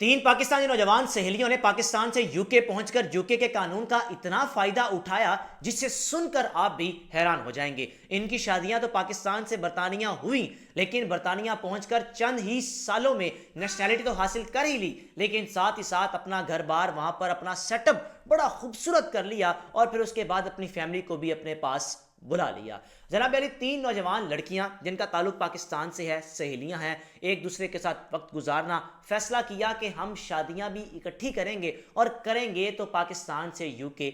तीन पाकिस्तानी नौजवान सहेलियों ने पाकिस्तान से यूके पहुंचकर यूके के कानून का इतना फायदा उठाया जिससे सुनकर आप भी हैरान हो जाएंगे। इनकी शादियां तो पाकिस्तान से बरतानिया हुई, लेकिन बरतानिया पहुंचकर चंद ही सालों में नेशनैलिटी तो हासिल कर ही ली, लेकिन साथ ही साथ अपना घर बार वहां पर अपना सेटअप बड़ा खूबसूरत कर लिया और फिर उसके बाद अपनी फैमिली को भी अपने पास बुला लिया। जनाब अली, तीन नौजवान लड़कियां जिनका ताल्लुक पाकिस्तान से है, सहेलियां हैं, एक दूसरे के साथ वक्त गुजारना, फैसला किया कि हम शादियां भी इकट्ठी करेंगे और करेंगे तो पाकिस्तान से यूके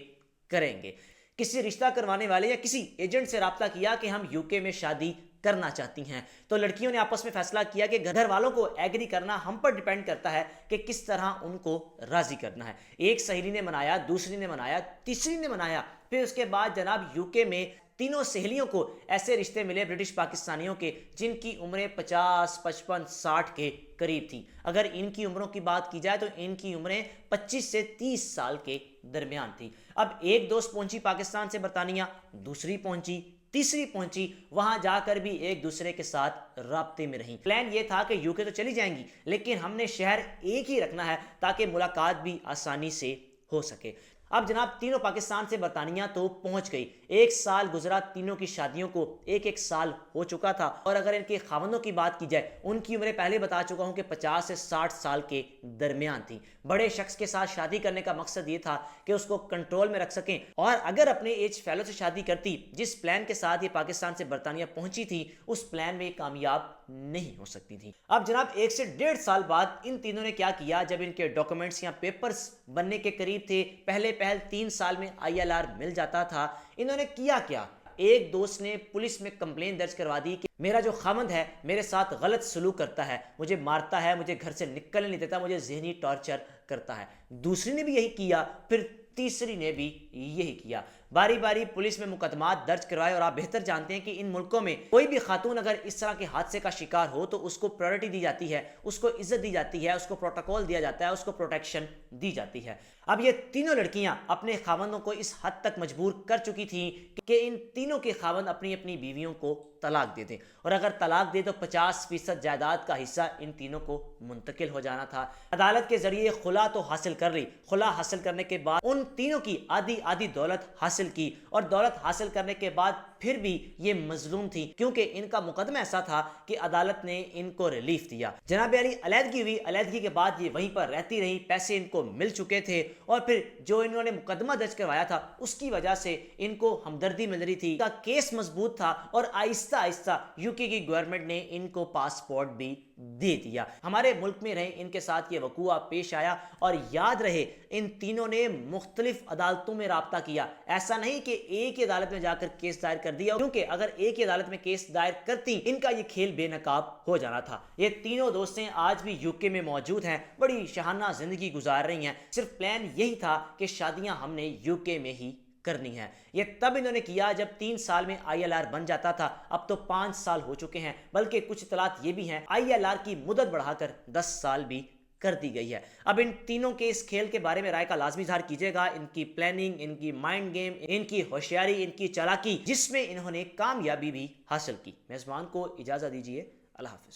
करेंगे। किसी रिश्ता करवाने वाले या किसी एजेंट से रब्ता किया कि हम यूके में शादी करना चाहती हैं, तो लड़कियों ने आपस में फैसला किया कि घर वालों को एग्री करना हम पर डिपेंड करता है कि किस तरह उनको राजी करना है। एक सहेली ने मनाया, दूसरी ने मनाया, तीसरी ने मनाया। फिर उसके बाद जनाब यूके में तीनों सहेलियों को ऐसे रिश्ते मिले ब्रिटिश पाकिस्तानियों के जिनकी उम्रें 50, 55, 60 के करीब थी। अगर इनकी उम्रों की बात की जाए तो इनकी उम्रें 25 से 30 साल के दरमियान थी। अब एक दोस्त पहुंची पाकिस्तान से बरतानिया, दूसरी पहुंची, तीसरी पहुंची, वहां जाकर भी एक दूसरे के साथ राब्ते में रही। प्लान यह था कि यूके तो चली जाएंगी, लेकिन हमने शहर एक ही रखना है ताकि मुलाकात भी आसानी से हो सके। अब जनाब तीनों पाकिस्तान से बरतानिया तो पहुंच गई। एक साल गुजरा, तीनों की शादियों को एक एक साल हो चुका था। और अगर इनके खावंदों की बात की जाए, उनकी उम्रें पहले बता चुका हूं कि 50 से 60 साल के दरमियान थी। बड़े शख्स के साथ शादी करने का मकसद ये था कि उसको कंट्रोल में रख सकें, और अगर अपने एज फेलो से शादी करती, जिस प्लान के साथ ये पाकिस्तान से बरतानिया पहुंची थी, उस प्लान में कामयाब नहीं हो सकती थी। अब जनाब 1 से 1.5 साल बाद इन तीनों ने क्या किया, जब इनके डॉक्यूमेंट्स या पेपर्स बनने के करीब थे, पहले 3 साल में ILR मिल जाता था, इन्होंने किया क्या। एक दोस्त ने पुलिस में कंप्लेन दर्ज करवा दी कि मेरा जो खामंद है मेरे साथ गलत सलूक करता है, मुझे मारता है, मुझे घर से निकलने नहीं देता, मुझे ज़हनी टॉर्चर करता है। दूसरी ने भी यही किया, फिर तीसरी ने भी यही किया। बारी बारी पुलिस में मुकदमात दर्ज करवाए। और आप बेहतर जानते हैं कि इन मुल्कों में कोई भी खातून अगर इस तरह के हादसे का शिकार हो तो उसको प्रायोरिटी दी जाती है, उसको इज्जत दी जाती है, उसको प्रोटोकॉल दिया जाता है, उसको प्रोटेक्शन दी जाती है। अब ये तीनों लड़कियां अपने खावंदों को इस हद तक मजबूर कर चुकी थी कि इन तीनों के खावंद अपनी अपनी बीवियों को तलाक दे दें, और अगर तलाक दे तो 50% जायदाद का हिस्सा इन तीनों को मुंतकिल हो जाना था। अदालत के जरिए खुला तो हासिल कर ली। खुला हासिल करने के बाद उन तीनों की आधी आधी दौलत हासिल की, और दौलत हासिल करने के बाद फिर भी ये मजलूम थी, क्योंकि इनका मुकदमा ऐसा था कि अदालत ने इनको रिलीफ दिया। जनाब अली, अलहदगी हुई। अलहदगी के बाद ये वहीं पर रहती रही, पैसे इनको मिल चुके थे, और फिर जो इन्होंने मुकदमा दर्ज करवाया था उसकी वजह से इनको हमदर्दी मिल रही थी, का केस मजबूत था, और आहिस्ता आहिस्ता यूके की गवर्नमेंट ने इनको पासपोर्ट भी दे दिया। हमारे मुल्क में रहे इनके साथ ये वकूआ पेश आया। और याद रहे, इन तीनों ने मुख्तलिफ अदालतों में राब्ता किया। ऐसा नहीं कि एक ही अदालत में जाकर केस दायर कर दिया, क्योंकि अगर एक ही अदालत में केस दायर करती, इनका ये खेल बेनकाब हो जाना था। ये तीनों दोस्तें आज भी यूके में मौजूद हैं, बड़ी शहाना जिंदगी गुजार रही हैं। सिर्फ प्लान यही था कि शादियां हमने यूके में ही करनी है। ये तब इन्होंने किया जब 3 साल में ILR बन जाता था। अब तो 5 साल हो चुके हैं, बल्कि कुछ इतलात ये भी हैं ILR की मुदत बढ़ाकर 10 साल भी कर दी गई है। अब इन तीनों के इस खेल के बारे में राय का लाजमी इजहार कीजिएगा। इनकी प्लानिंग, इनकी माइंड गेम, इनकी होशियारी, इनकी चालाकी, जिसमें इन्होंने कामयाबी भी हासिल की। मेजबान को इजाजत दीजिए। अल्लाह हाफिज।